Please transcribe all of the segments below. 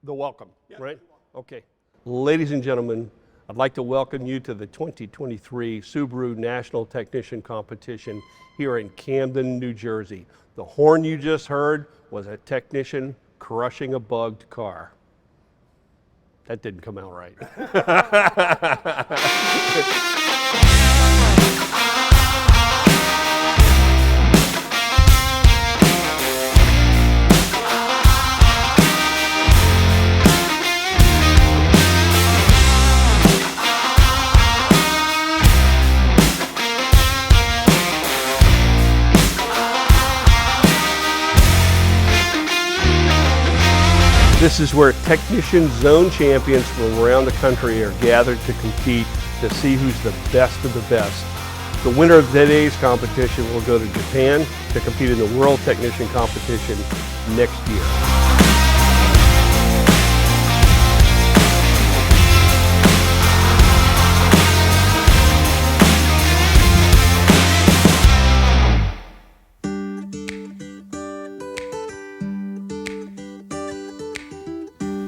the welcome, right? Okay. Ladies and gentlemen, I'd like to welcome you to the 2023 Subaru National Technician Competition here in Camden, New Jersey. The horn you just heard was a technician crushing a bugged car. That didn't come out right. This is where technician zone champions from around the country are gathered to compete to see who's the best of the best. The winner of today's competition will go to Japan to compete in the World Technician Competition next year.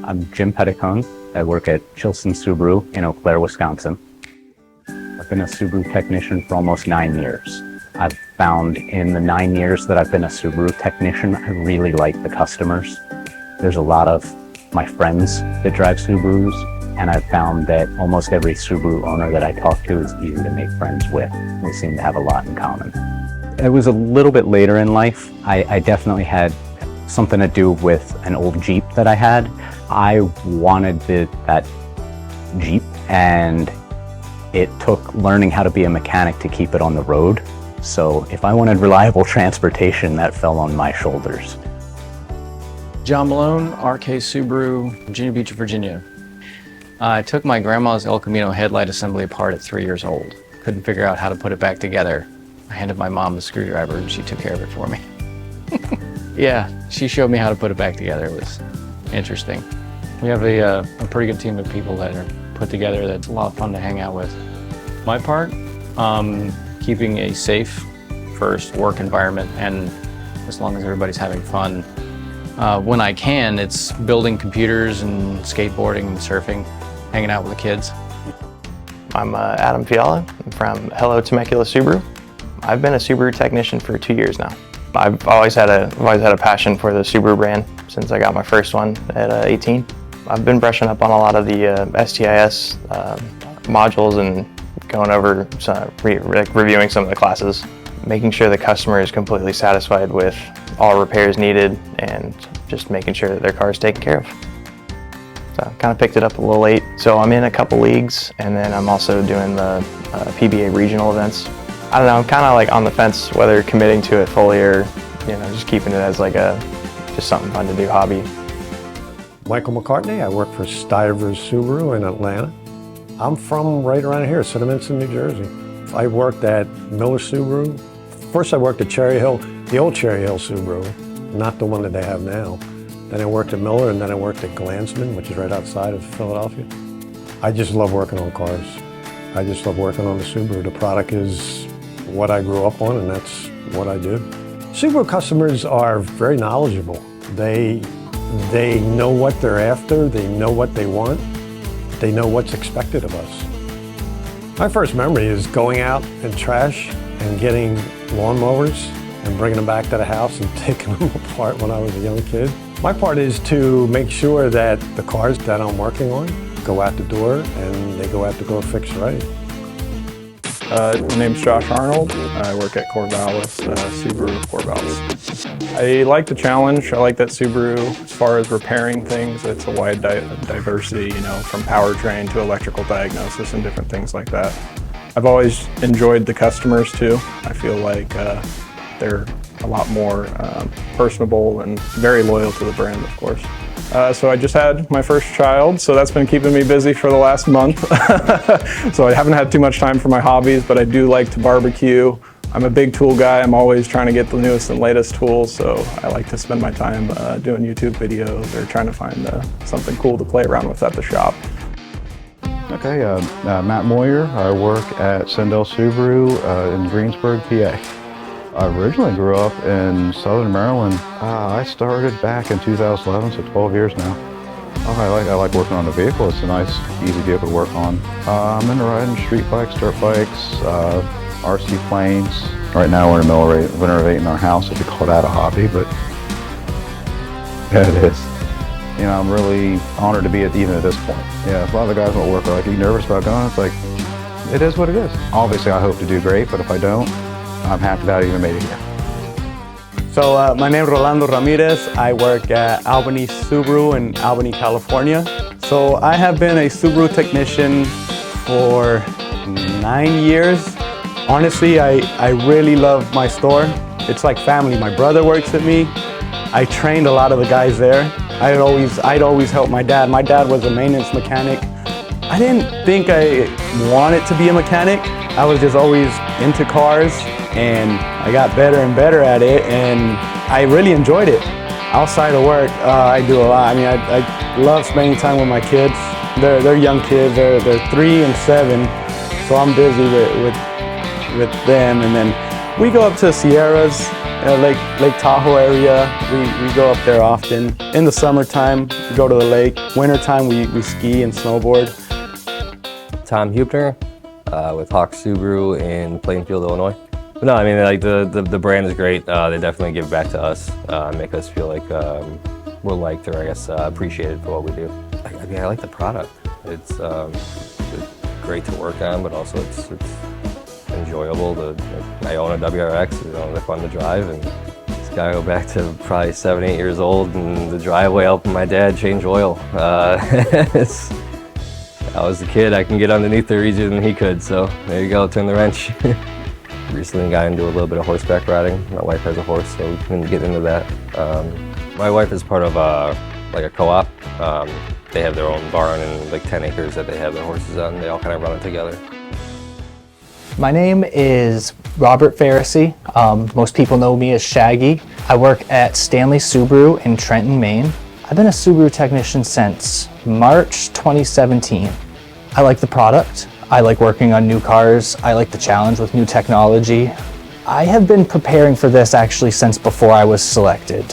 I'm Jim Petticone. I work at Chilson Subaru in Eau Claire, Wisconsin. I've been a Subaru technician for almost 9 years. I've found in the 9 years that I've been a Subaru technician, I really like the customers. There's a lot of my friends that drive Subarus, and I've found that almost every Subaru owner that I talk to is easy to make friends with. We seem to have a lot in common. It was a little bit later in life. I definitely had something to do with an old Jeep that I had. I wanted that Jeep, and it took learning how to be a mechanic to keep it on the road. So if I wanted reliable transportation, that fell on my shoulders. John Malone, RK Subaru, Virginia Beach, Virginia. I took my grandma's El Camino headlight assembly apart at 3 years old. Couldn't figure out how to put it back together. I handed my mom the screwdriver and she took care of it for me. Yeah, she showed me how to put it back together. It was interesting. We have a pretty good team of people that are put together that's a lot of fun to hang out with. My part, keeping a safe first work environment, and as long as everybody's having fun. When I can, it's building computers and skateboarding and surfing, hanging out with the kids. I'm Adam Fiala. I'm from Hello Temecula Subaru. I've been a Subaru technician for 2 years now. I've always had a passion for the Subaru brand since I got my first one at 18. I've been brushing up on a lot of the STIS modules and going over reviewing some of the classes, making sure the customer is completely satisfied with all repairs needed and just making sure that their car is taken care of. So I kind of picked it up a little late. So I'm in a couple leagues, and then I'm also doing the PBA regional events. I don't know, I'm kind of like on the fence whether committing to it fully or, just keeping it as just something fun to do, hobby. Michael McCartney, I work for Stivers Subaru in Atlanta. I'm from right around here, Cinnaminson, New Jersey. I worked at Miller Subaru. First I worked at Cherry Hill, the old Cherry Hill Subaru, not the one that they have now. Then I worked at Miller, and then I worked at Glansman, which is right outside of Philadelphia. I just love working on cars. I just love working on the Subaru. The product is what I grew up on, and that's what I do. Subaru customers are very knowledgeable. They know what they're after, they know what they want, they know what's expected of us. My first memory is going out and trash and getting lawnmowers and bringing them back to the house and taking them apart when I was a young kid. My part is to make sure that the cars that I'm working on go out the door and they go out to go fixed right. My name's Josh Arnold. I work at Corvallis, Subaru Corvallis. I like the challenge. I like that Subaru, as far as repairing things, it's a wide diversity, from powertrain to electrical diagnosis and different things like that. I've always enjoyed the customers too. I feel like they're a lot more personable and very loyal to the brand, of course. So I just had my first child, so that's been keeping me busy for the last month. So I haven't had too much time for my hobbies, but I do like to barbecue. I'm a big tool guy. I'm always trying to get the newest and latest tools, so I like to spend my time doing YouTube videos or trying to find something cool to play around with at the shop. Okay, Matt Moyer. I work at Sendell Subaru in Greensburg, PA. I originally grew up in Southern Maryland. I started back in 2011, so 12 years now. Oh, I like working on the vehicle. It's a nice, easy vehicle to work on. I'm into riding street bikes, dirt bikes, RC planes. Right now we're in the middle of renovating our house, if you call that a hobby, but yeah, it is. You know, I'm really honored to be even at this point. Yeah, a lot of the guys at work are like, are you nervous about going? It's like, it is what it is. Obviously, I hope to do great, but if I don't, I'm happy that I even made it here. So my name is Rolando Ramirez. I work at Albany Subaru in Albany, California. So I have been a Subaru technician for 9 years. Honestly, I really love my store. It's like family. My brother works at me. I trained a lot of the guys there. I'd always help my dad. My dad was a maintenance mechanic. I didn't think I wanted to be a mechanic. I was just always into cars, and I got better and better at it, and I really enjoyed it. Outside of work, I do a lot. I mean, I love spending time with my kids. They're young kids. They're 3 and 7, so I'm busy with them. And then we go up to Sierras, Lake Tahoe area. We go up there often. In the summertime, we go to the lake. Wintertime, we ski and snowboard. Tom Hubner with Hawk Subaru in Plainfield, Illinois. But no, I mean, like the brand is great. They definitely give back to us, make us feel like we're liked, or I guess appreciated for what we do. I mean, I like the product. It's great to work on, but also it's enjoyable. I own a WRX, you know, they're fun to drive, and just gotta go back to probably 7, 8 years old, and the driveway helping my dad change oil. I was a kid, I can get underneath there easier than he could, so there you go, turn the wrench. Recently got into a little bit of horseback riding. My wife has a horse, so we can get into that. My wife is part of like a co-op. They have their own barn and like 10 acres that they have their horses on. They all kind of run it together. My name is Robert Pharisee. Most people know me as Shaggy. I work at Stanley Subaru in Trenton, Maine. I've been a Subaru technician since March 2017. I like the product. I like working on new cars. I like the challenge with new technology. I have been preparing for this actually since before I was selected.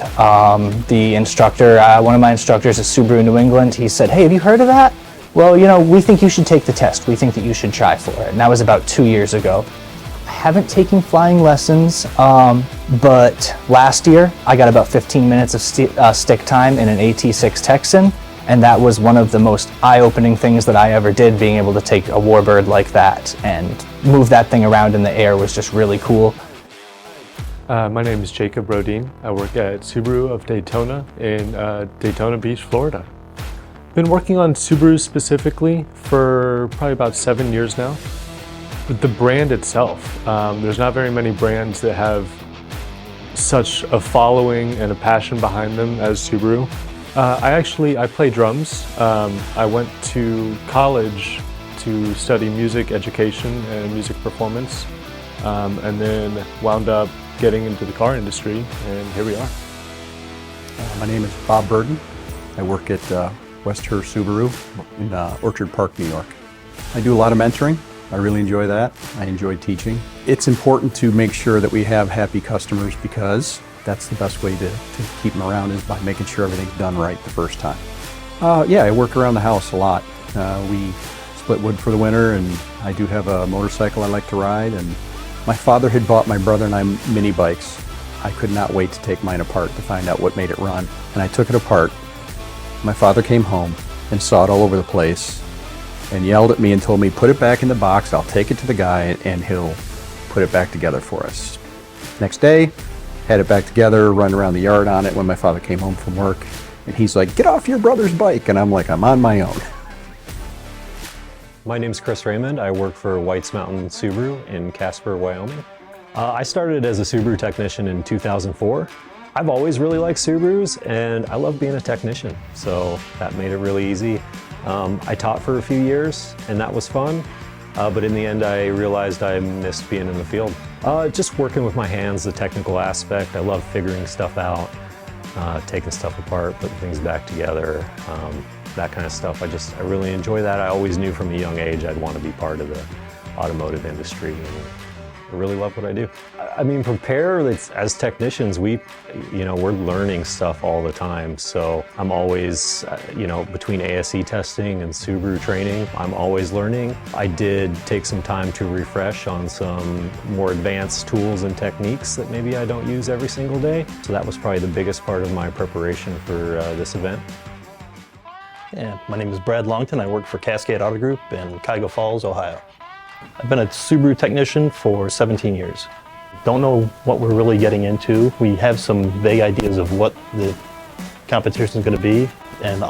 The instructor, one of my instructors at Subaru New England, he said, "Hey, have you heard of that? Well, you know, we think you should take the test. We think that you should try for it." And that was about 2 years ago. I haven't taken flying lessons, but last year I got about 15 minutes of stick time in an AT6 Texan, and that was one of the most eye-opening things that I ever did. Being able to take a warbird like that and move that thing around in the air was just really cool. My name is Jacob Rodin. I work at Subaru of Daytona in Daytona Beach, Florida. Been working on Subaru specifically for probably about 7 years now. But the brand itself, there's not very many brands that have such a following and a passion behind them as Subaru. I play drums. I went to college to study music education and music performance, and then wound up getting into the car industry, and here we are. My name is Bob Burden. I work at West Her Subaru in Orchard Park, New York. I do a lot of mentoring. I really enjoy that. I enjoy teaching. It's important to make sure that we have happy customers, because that's the best way to keep them around, is by making sure everything's done right the first time. Yeah, I work around the house a lot. We split wood for the winter, and I do have a motorcycle I like to ride. And my father had bought my brother and I mini bikes. I could not wait to take mine apart to find out what made it run. And I took it apart. My father came home and saw it all over the place and yelled at me and told me, "Put it back in the box, I'll take it to the guy and he'll put it back together for us." Next day, had it back together, run around the yard on it when my father came home from work. And he's like, "Get off your brother's bike." And I'm like, "I'm on my own." My name's Chris Raymond. I work for Whites Mountain Subaru in Casper, Wyoming. I started as a Subaru technician in 2004. I've always really liked Subarus, and I love being a technician, so that made it really easy. I taught for a few years, and that was fun, but in the end I realized I missed being in the field. Just working with my hands, the technical aspect. I love figuring stuff out, taking stuff apart, putting things back together, that kind of stuff. I really enjoy that. I always knew from a young age I'd want to be part of the automotive industry. I really love what I do. I mean, as technicians, we're learning stuff all the time. So I'm always, between ASE testing and Subaru training, I'm always learning. I did take some time to refresh on some more advanced tools and techniques that maybe I don't use every single day. So that was probably the biggest part of my preparation for this event. Yeah, my name is Brad Longton. I work for Cascade Auto Group in Cuyahoga Falls, Ohio. I've been a Subaru technician for 17 years. Don't know what we're really getting into. We have some vague ideas of what the competition is going to be, and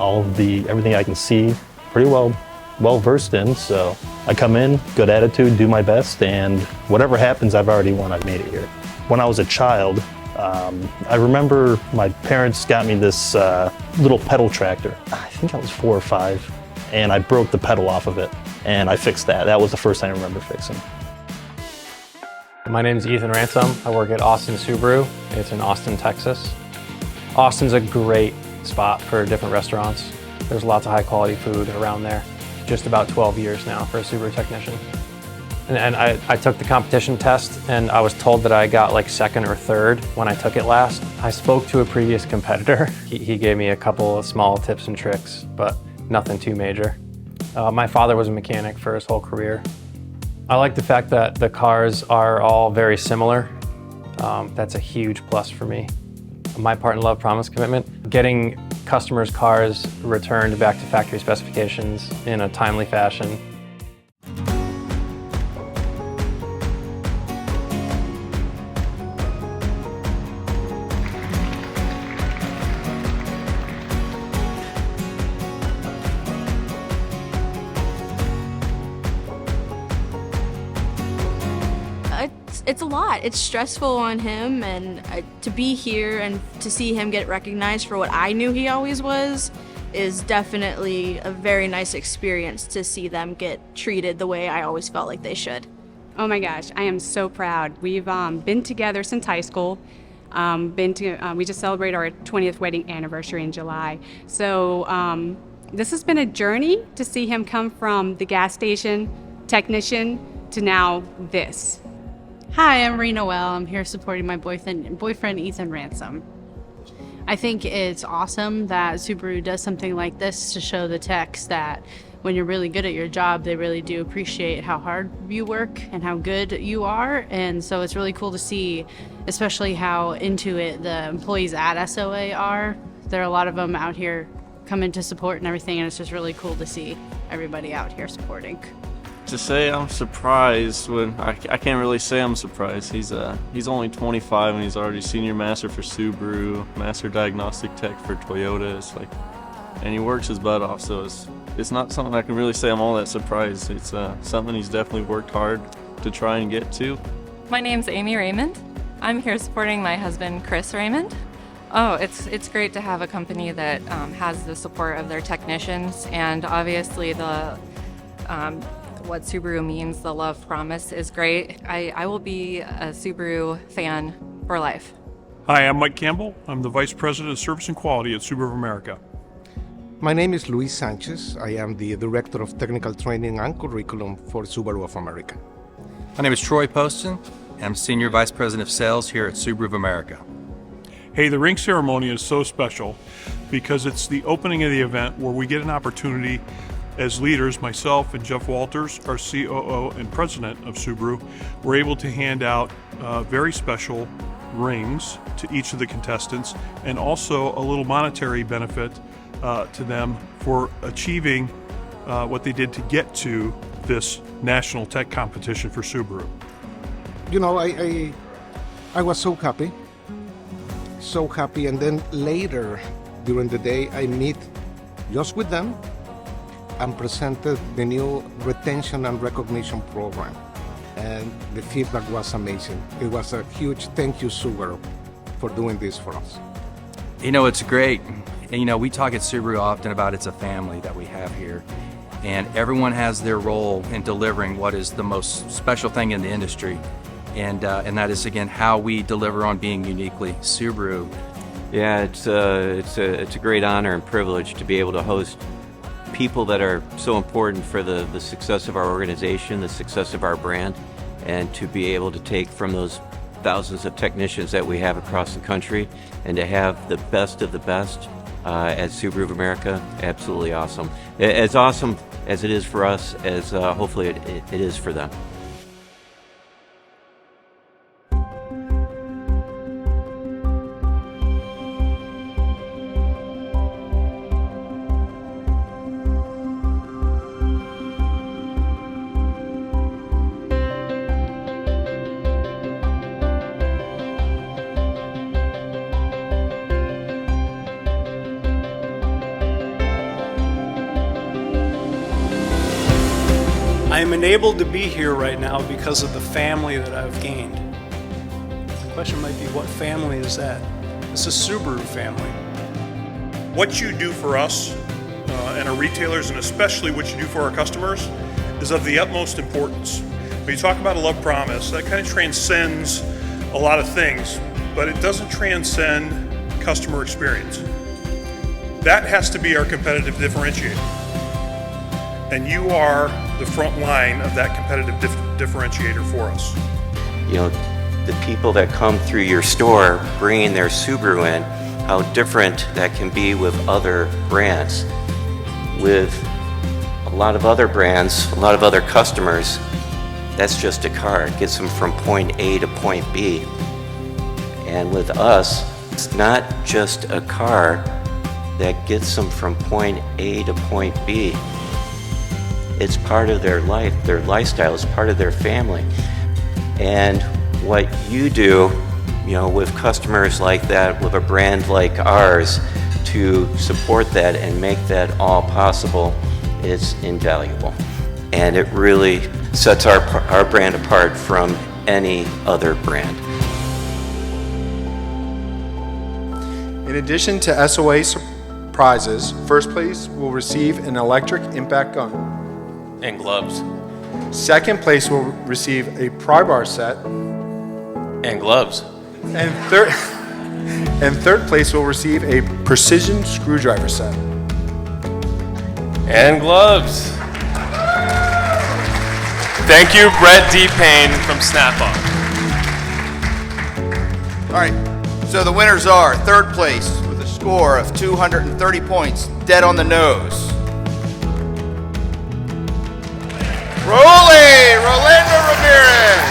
everything I can see pretty well versed in. So I come in, good attitude, do my best, and whatever happens, I've already won. I've made it here. When I was a child, I remember my parents got me this little pedal tractor. I think I was 4 or 5, and I broke the pedal off of it, and I fixed that. That was the first thing I remember fixing. My name is Ethan Ransom. I work at Austin Subaru. It's in Austin, Texas. Austin's a great spot for different restaurants. There's lots of high quality food around there. Just about 12 years now for a Subaru technician. And I took the competition test, and I was told that I got like 2nd or 3rd when I took it last. I spoke to a previous competitor. He gave me a couple of small tips and tricks, but nothing too major. My father was a mechanic for his whole career. I like the fact that the cars are all very similar. That's a huge plus for me. My part in Love, Promise, Commitment, getting customers' cars returned back to factory specifications in a timely fashion. It's a lot. It's stressful on him, and to be here and to see him get recognized for what I knew he always was is definitely a very nice experience to see them get treated the way I always felt like they should. Oh my gosh, I am so proud. We've been together since high school. We just celebrated our 20th wedding anniversary in July. So this has been a journey to see him come from the gas station technician to now this. Hi, I'm Rena Well. I'm here supporting my boyfriend Ethan Ransom. I think it's awesome that Subaru does something like this to show the techs that when you're really good at your job, they really do appreciate how hard you work and how good you are. And so it's really cool to see, especially how into it the employees at SOA are. There are a lot of them out here coming to support and everything, and it's just really cool to see everybody out here supporting. To say I'm surprised, when I can't really say I'm surprised. He's only 25 and he's already senior master for Subaru, master diagnostic tech for Toyota. And he works his butt off. So it's not something I can really say I'm all that surprised. It's something he's definitely worked hard to try and get to. My name's Amy Raymond. I'm here supporting my husband Chris Raymond. Oh, it's great to have a company that has the support of their technicians, and obviously what Subaru means, the love promise, is great. I will be a Subaru fan for life. Hi, I'm Mike Campbell. I'm the Vice President of Service and Quality at Subaru of America. My name is Luis Sanchez. I am the Director of Technical Training and Curriculum for Subaru of America. My name is Troy Poston, and I'm Senior Vice President of Sales here at Subaru of America. Hey, the ring ceremony is so special because it's the opening of the event where we get an opportunity as leaders, myself and Jeff Walters, our COO and President of Subaru, we're able to hand out very special rings to each of the contestants, and also a little monetary benefit to them for achieving what they did to get to this national tech competition for Subaru. You know, I was so happy, and then later during the day I meet just with them and presented the new retention and recognition program. And the feedback was amazing. It was a huge thank you, Subaru, for doing this for us. You know, it's great. And, you know, we talk at Subaru often about it's a family that we have here. And everyone has their role in delivering what is the most special thing in the industry. And that is, again, how we deliver on being uniquely Subaru. Yeah, it's a great honor and privilege to be able to host people that are so important for the success of our organization, the success of our brand, and to be able to take from those thousands of technicians that we have across the country and to have the best of the best at Subaru of America, absolutely awesome. As awesome as it is for us, as hopefully it is for them. I am enabled to be here right now because of the family that I've gained. The question might be, what family is that? It's a Subaru family. What you do for us and our retailers, and especially what you do for our customers, is of the utmost importance. When you talk about a love promise, that kind of transcends a lot of things, but it doesn't transcend customer experience. That has to be our competitive differentiator. And you are the front line of that competitive differentiator for us. You know, the people that come through your store bringing their Subaru in, how different that can be with other brands. With a lot of other brands, a lot of other customers, that's just a car. It gets them from point A to point B. And with us, it's not just a car that gets them from point A to point B. It's part of their life, their lifestyle, it's part of their family. And what you do, you know, with customers like that, with a brand like ours, to support that and make that all possible is invaluable. And it really sets our brand apart from any other brand. In addition to SOA prizes, first place will receive an electric impact gun. And gloves. Second place will receive a pry bar set. And gloves. And third place will receive a precision screwdriver set. And gloves. Thank you, Brett D. Payne from Snap-on. All right, so the winners are third place with a score of 230 points, dead on the nose. Rolando Ramirez.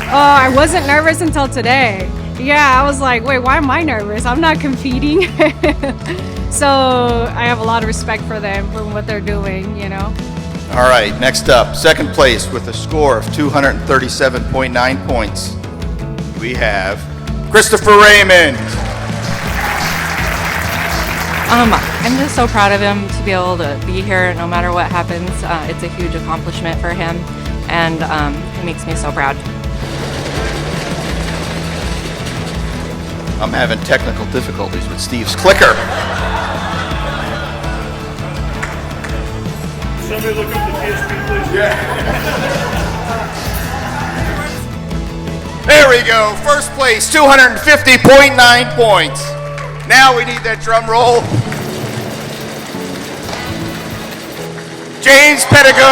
Oh, I wasn't nervous until today. Yeah, I was like, wait, why am I nervous? I'm not competing. So I have a lot of respect for them, for what they're doing, you know. All right, next up, second place with a score of 237.9 points, we have Christopher Raymond. I'm just so proud of him to be able to be here no matter what happens. It's a huge accomplishment for him, and it makes me so proud. I'm having technical difficulties with Steve's clicker. Somebody look up the PSP, please. There we go, first place, 250.9 points. Now we need that drum roll. James Pettigrew.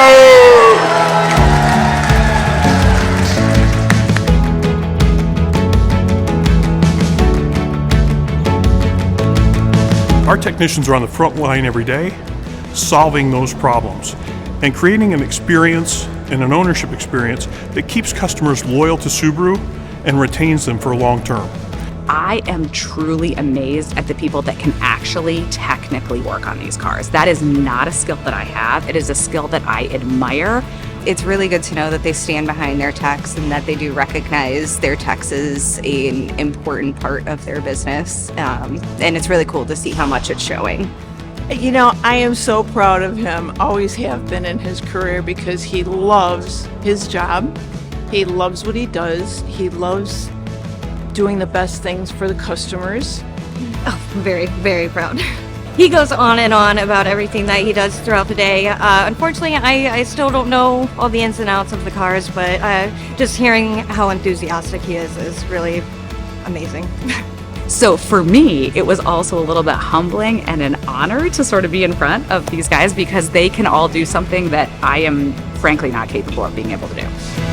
Our technicians are on the front line every day, solving those problems and creating an experience and an ownership experience that keeps customers loyal to Subaru and retains them for long term. I am truly amazed at the people that can actually technically work on these cars. That is not a skill that I have. It is a skill that I admire. It's really good to know that they stand behind their techs and that they do recognize their techs as an important part of their business. And it's really cool to see how much it's showing. You know, I am so proud of him, always have been in his career, because he loves his job. He loves what he does. He loves doing the best things for the customers. Oh, very, very proud. He goes on and on about everything that he does throughout the day. Unfortunately, I still don't know all the ins and outs of the cars, but just hearing how enthusiastic he is really amazing. So for me, it was also a little bit humbling and an honor to sort of be in front of these guys, because they can all do something that I am frankly not capable of being able to do.